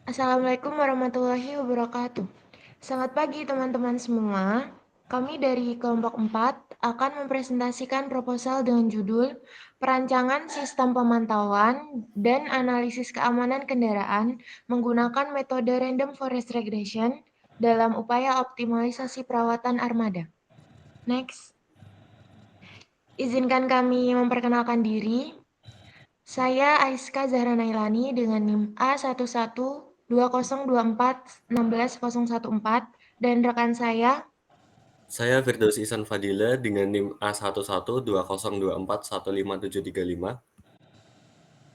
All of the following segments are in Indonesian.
Assalamualaikum warahmatullahi wabarakatuh. Selamat pagi teman-teman semua. Kami dari kelompok 4 akan mempresentasikan proposal dengan judul Perancangan Sistem Pemantauan dan Analisis Keamanan Kendaraan menggunakan metode Random Forest Regression dalam upaya optimalisasi perawatan armada. Next. Izinkan kami memperkenalkan diri. Saya Aiska Zahra Nailani dengan NIM A112024161014 dan rekan saya. Saya Firdaus Ihsan Fadila dengan NIM A112024157735.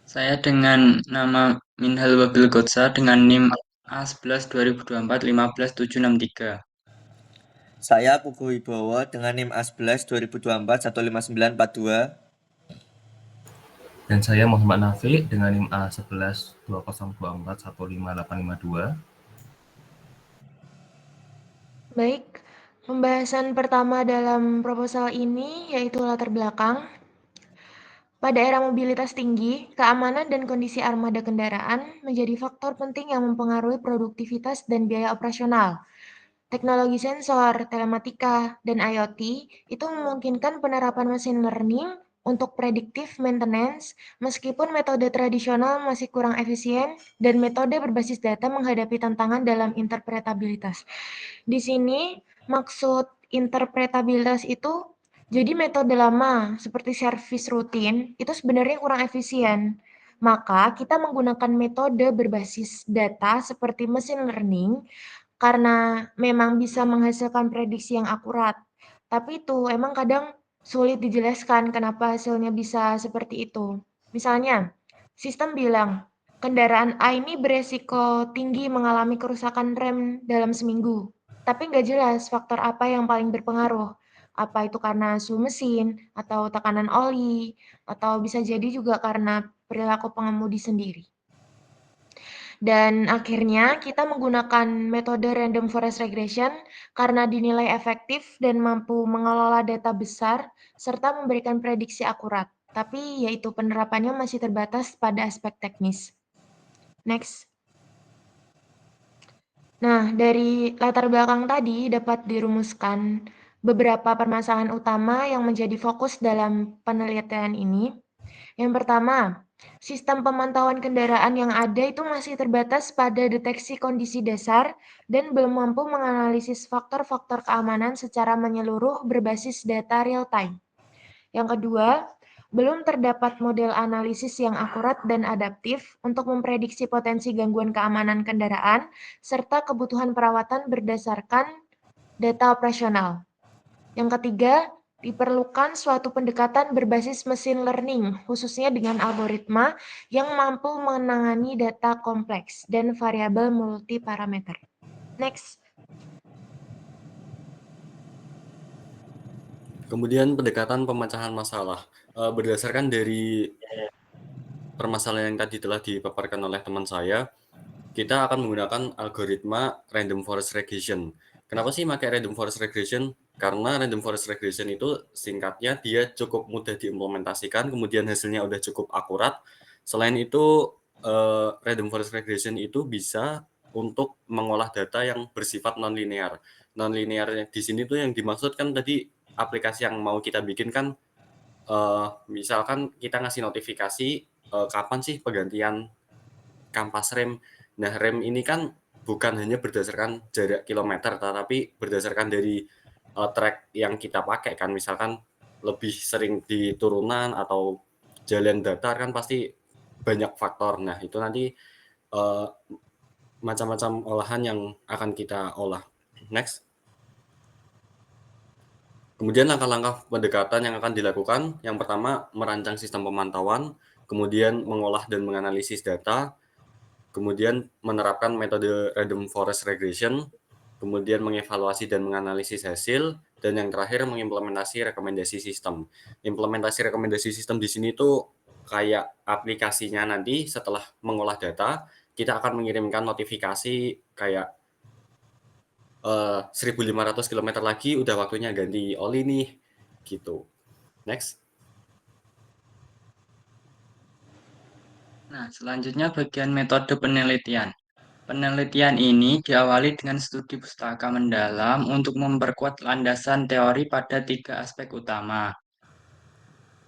Saya dengan nama Minhal Wabil Gotsa dengan NIM A11 2024 15763. Saya Pugu Wibowo dengan NIM A11 2024 15942. Dan saya Muhammad Nafi dengan NIM A11 2024 15852. Baik, pembahasan pertama dalam proposal ini yaitu latar belakang. Pada era mobilitas tinggi, keamanan dan kondisi armada kendaraan menjadi faktor penting yang mempengaruhi produktivitas dan biaya operasional. Teknologi sensor, telematika, dan IoT itu memungkinkan penerapan machine learning untuk predictive maintenance, meskipun metode tradisional masih kurang efisien dan metode berbasis data menghadapi tantangan dalam interpretabilitas. Di sini, maksud interpretabilitas itu jadi metode lama seperti service rutin itu sebenarnya kurang efisien. Maka kita menggunakan metode berbasis data seperti machine learning karena memang bisa menghasilkan prediksi yang akurat. Tapi itu emang kadang sulit dijelaskan kenapa hasilnya bisa seperti itu. Misalnya, sistem bilang, kendaraan A ini beresiko tinggi mengalami kerusakan rem dalam seminggu. Tapi nggak jelas faktor apa yang paling berpengaruh. Apa itu karena suhu mesin, atau tekanan oli, atau bisa jadi juga karena perilaku pengemudi sendiri. Dan akhirnya kita menggunakan metode Random Forest Regression karena dinilai efektif dan mampu mengelola data besar serta memberikan prediksi akurat. Tapi yaitu penerapannya masih terbatas pada aspek teknis. Next. Nah, dari latar belakang tadi dapat dirumuskan beberapa permasalahan utama yang menjadi fokus dalam penelitian ini. Yang pertama, sistem pemantauan kendaraan yang ada itu masih terbatas pada deteksi kondisi dasar dan belum mampu menganalisis faktor-faktor keamanan secara menyeluruh berbasis data real-time. Yang kedua, belum terdapat model analisis yang akurat dan adaptif untuk memprediksi potensi gangguan keamanan kendaraan serta kebutuhan perawatan berdasarkan data operasional. Yang ketiga, diperlukan suatu pendekatan berbasis machine learning, khususnya dengan algoritma yang mampu menangani data kompleks dan variabel multiparameter. Next. Kemudian pendekatan pemecahan masalah. Berdasarkan dari permasalahan yang tadi telah dipaparkan oleh teman saya, kita akan menggunakan algoritma Random Forest Regression. Kenapa sih pakai Random Forest Regression? Karena Random Forest Regression itu singkatnya dia cukup mudah diimplementasikan, kemudian hasilnya udah cukup akurat. Selain itu, Random Forest Regression itu bisa untuk mengolah data yang bersifat non-linear. Non-linear di sini tuh yang dimaksud kan tadi aplikasi yang mau kita bikin kan, misalkan kita ngasih notifikasi, kapan sih pergantian kampas rem. Nah, rem ini kan bukan hanya berdasarkan jarak kilometer, tetapi berdasarkan dari track yang kita pakai kan. Misalkan lebih sering di turunan atau jalan datar kan pasti banyak faktor. Nah, itu nanti macam-macam olahan yang akan kita olah. Next. Kemudian langkah-langkah pendekatan yang akan dilakukan, yang pertama merancang sistem pemantauan, kemudian mengolah dan menganalisis data, kemudian menerapkan metode Random Forest Regression, kemudian mengevaluasi dan menganalisis hasil, dan yang terakhir mengimplementasi rekomendasi sistem. Implementasi rekomendasi sistem di sini tuh kayak aplikasinya nanti setelah mengolah data, kita akan mengirimkan notifikasi kayak 1.500 km lagi udah waktunya ganti oli nih, gitu. Next. Nah, selanjutnya bagian metode penelitian. Penelitian ini diawali dengan studi pustaka mendalam untuk memperkuat landasan teori pada 3 aspek utama.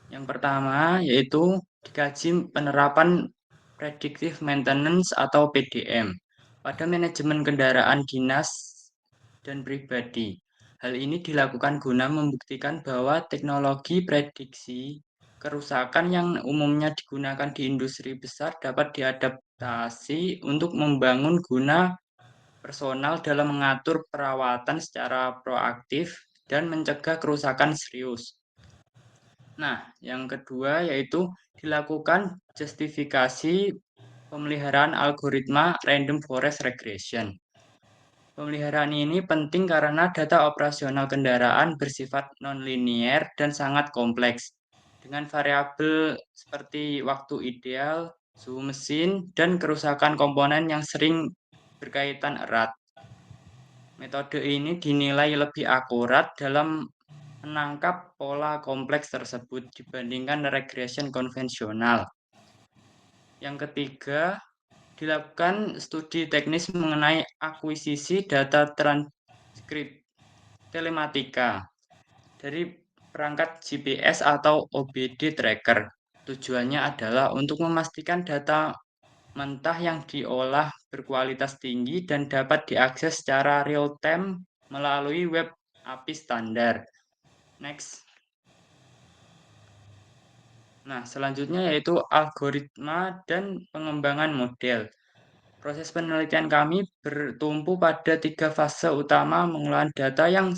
Yang pertama yaitu dikaji penerapan Predictive Maintenance atau PDM pada manajemen kendaraan dinas dan pribadi. Hal ini dilakukan guna membuktikan bahwa teknologi prediksi kerusakan yang umumnya digunakan di industri besar dapat diadaptasi untuk membangun guna personal dalam mengatur perawatan secara proaktif dan mencegah kerusakan serius. Nah, yang kedua yaitu dilakukan justifikasi pemeliharaan algoritma Random Forest Regression. Pemeliharaan ini penting karena data operasional kendaraan bersifat nonlinier dan sangat kompleks, dengan variabel seperti waktu ideal, suhu mesin, dan kerusakan komponen yang sering berkaitan erat. Metode ini dinilai lebih akurat dalam menangkap pola kompleks tersebut dibandingkan regression konvensional. Yang ketiga, dilakukan studi teknis mengenai akuisisi data transkrip telematika dari perangkat GPS atau OBD tracker. Tujuannya adalah untuk memastikan data mentah yang diolah berkualitas tinggi dan dapat diakses secara real-time melalui web API standar. Next. Nah, selanjutnya yaitu algoritma dan pengembangan model. Proses penelitian kami bertumpu pada 3 fase utama pengolahan data yang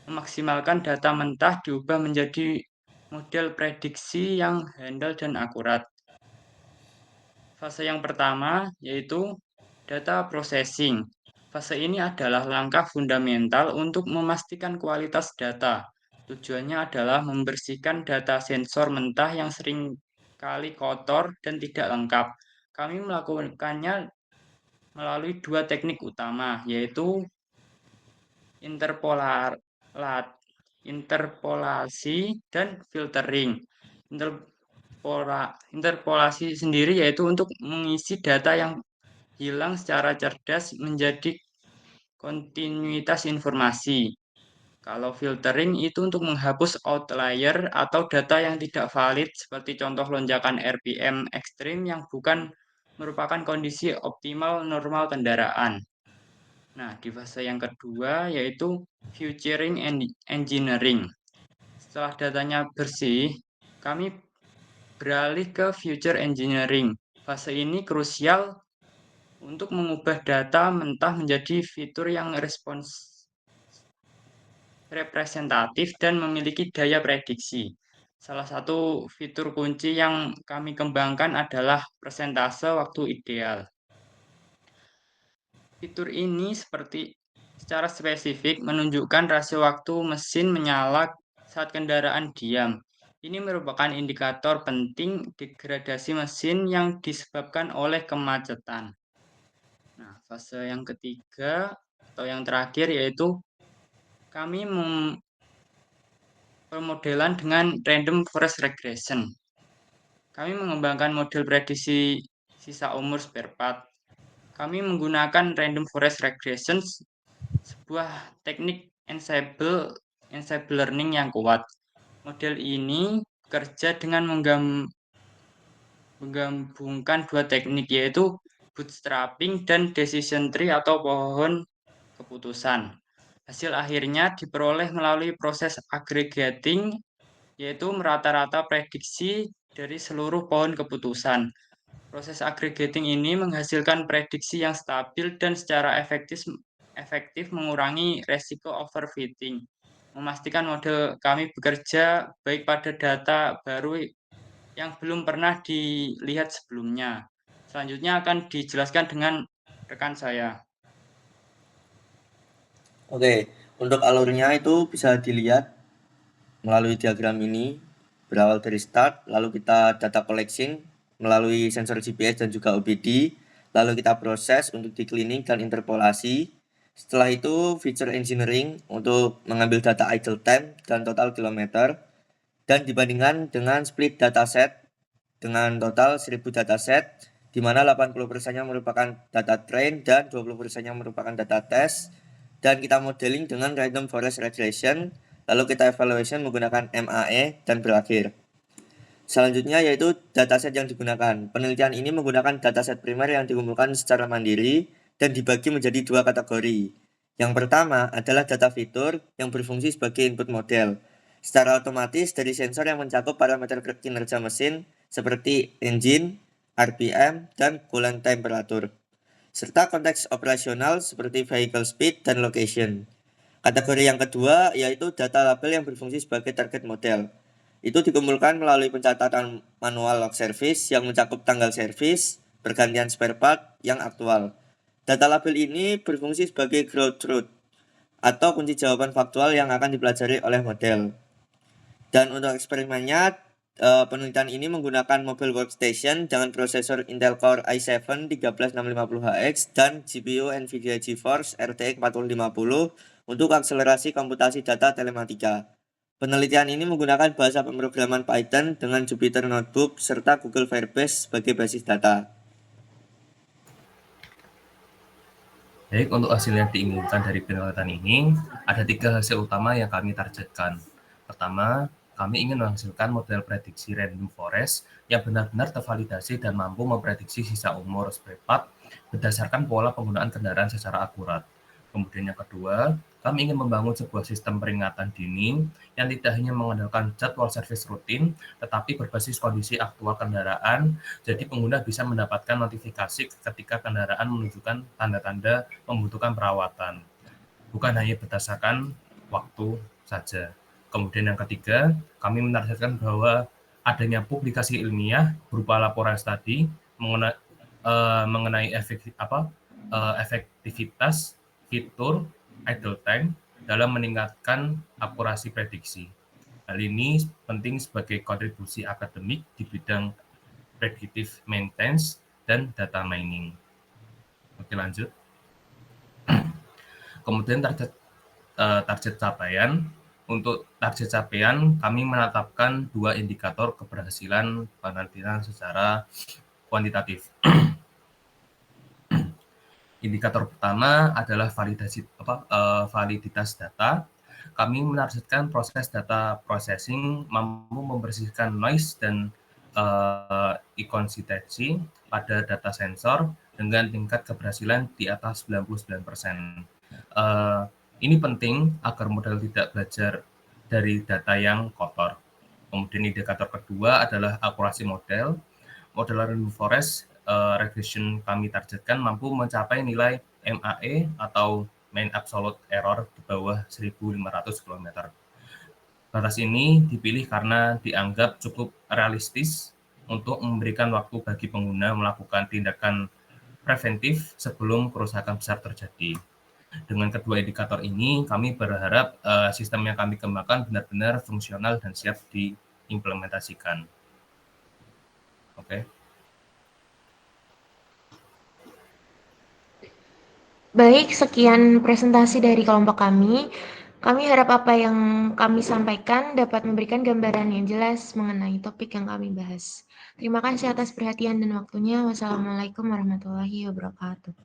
memaksimalkan data mentah diubah menjadi model prediksi yang handal dan akurat. Fase yang pertama yaitu data processing. Fase ini adalah langkah fundamental untuk memastikan kualitas data. Tujuannya adalah membersihkan data sensor mentah yang sering kali kotor dan tidak lengkap. Kami melakukannya melalui 2 teknik utama, yaitu interpolasi dan filtering. Interpolasi sendiri yaitu untuk mengisi data yang hilang secara cerdas menjadi kontinuitas informasi. Kalau filtering itu untuk menghapus outlier atau data yang tidak valid seperti contoh lonjakan RPM ekstrim yang bukan merupakan kondisi optimal normal kendaraan. Nah, di fase yang kedua yaitu futuring engineering. Setelah datanya bersih, kami beralih ke future engineering. Fase ini krusial untuk mengubah data mentah menjadi fitur yang representatif dan memiliki daya prediksi. Salah satu fitur kunci yang kami kembangkan adalah persentase waktu ideal. Fitur ini secara spesifik menunjukkan rasio waktu mesin menyala saat kendaraan diam. Ini merupakan indikator penting degradasi mesin yang disebabkan oleh kemacetan. Nah, fase yang ketiga atau yang terakhir yaitu kami pemodelan dengan Random Forest Regression. Kami mengembangkan model prediksi sisa umur spare part. Kami menggunakan Random Forest Regression, sebuah teknik ensemble learning yang kuat. Model ini bekerja dengan menggabungkan 2 teknik yaitu bootstrapping dan decision tree atau pohon keputusan. Hasil akhirnya diperoleh melalui proses aggregating, yaitu merata-rata prediksi dari seluruh pohon keputusan. Proses aggregating ini menghasilkan prediksi yang stabil dan secara efektif mengurangi resiko overfitting, memastikan model kami bekerja baik pada data baru yang belum pernah dilihat sebelumnya. Selanjutnya akan dijelaskan dengan rekan saya. Oke, untuk alurnya itu bisa dilihat melalui diagram ini. Berawal dari start, lalu kita data collection melalui sensor GPS dan juga OBD, lalu kita proses untuk di cleaning dan interpolasi. Setelah itu feature engineering untuk mengambil data idle time dan total kilometer, dan dibandingkan dengan split dataset dengan total 1000 dataset di mana 80%-nya merupakan data train dan 20%-nya merupakan data test, dan kita modeling dengan random forest regression, lalu kita evaluation menggunakan MAE dan berakhir. Selanjutnya yaitu dataset yang digunakan. Penelitian ini menggunakan dataset primer yang dikumpulkan secara mandiri dan dibagi menjadi dua kategori. Yang pertama adalah data fitur yang berfungsi sebagai input model. Secara otomatis dari sensor yang mencakup parameter kinerja mesin seperti engine, RPM, dan coolant temperatur, serta konteks operasional seperti vehicle speed dan location. Kategori yang kedua yaitu data label yang berfungsi sebagai target model. Itu dikumpulkan melalui pencatatan manual log service yang mencakup tanggal servis, pergantian spare part yang aktual. Data label ini berfungsi sebagai ground truth atau kunci jawaban faktual yang akan dipelajari oleh model. Dan untuk eksperimennya, penelitian ini menggunakan mobile workstation dengan prosesor Intel Core i7 13650HX dan GPU Nvidia GeForce RTX 4050 untuk akselerasi komputasi data telematika. Penelitian ini menggunakan bahasa pemrograman Python dengan Jupyter Notebook serta Google Firebase sebagai basis data. Baik, untuk hasil yang diinginkan dari penelitian ini, ada 3 hasil utama yang kami targetkan. Pertama, kami ingin menghasilkan model prediksi random forest yang benar-benar tervalidasi dan mampu memprediksi sisa umur spare part berdasarkan pola penggunaan kendaraan secara akurat. Kemudian yang kedua, kami ingin membangun sebuah sistem peringatan dini yang tidak hanya mengandalkan jadwal servis rutin, tetapi berbasis kondisi aktual kendaraan, jadi pengguna bisa mendapatkan notifikasi ketika kendaraan menunjukkan tanda-tanda membutuhkan perawatan, bukan hanya berdasarkan waktu saja. Kemudian yang ketiga, kami menargetkan bahwa adanya publikasi ilmiah berupa laporan studi mengenai efektivitas fitur idle time dalam meningkatkan akurasi prediksi. Hal ini penting sebagai kontribusi akademik di bidang predictive maintenance dan data mining. Oke, lanjut. Kemudian target capaian. Untuk target capaian, kami menetapkan 2 indikator keberhasilan penelitian secara kuantitatif. Indikator pertama adalah validitas data. Kami menargetkan proses data processing mampu membersihkan noise dan inkonsistensi pada data sensor dengan tingkat keberhasilan di atas 99%. Ini penting agar model tidak belajar dari data yang kotor. Kemudian indikator kedua adalah akurasi model. Model random forest regression kami targetkan mampu mencapai nilai MAE atau mean absolute error di bawah 1.500 km. Batas ini dipilih karena dianggap cukup realistis untuk memberikan waktu bagi pengguna melakukan tindakan preventif sebelum kerusakan besar terjadi. Dengan kedua indikator ini, kami berharap sistem yang kami kembangkan benar-benar fungsional dan siap diimplementasikan. Oke. Baik, sekian presentasi dari kelompok kami. Kami harap apa yang kami sampaikan dapat memberikan gambaran yang jelas mengenai topik yang kami bahas. Terima kasih atas perhatian dan waktunya. Wassalamualaikum warahmatullahi wabarakatuh.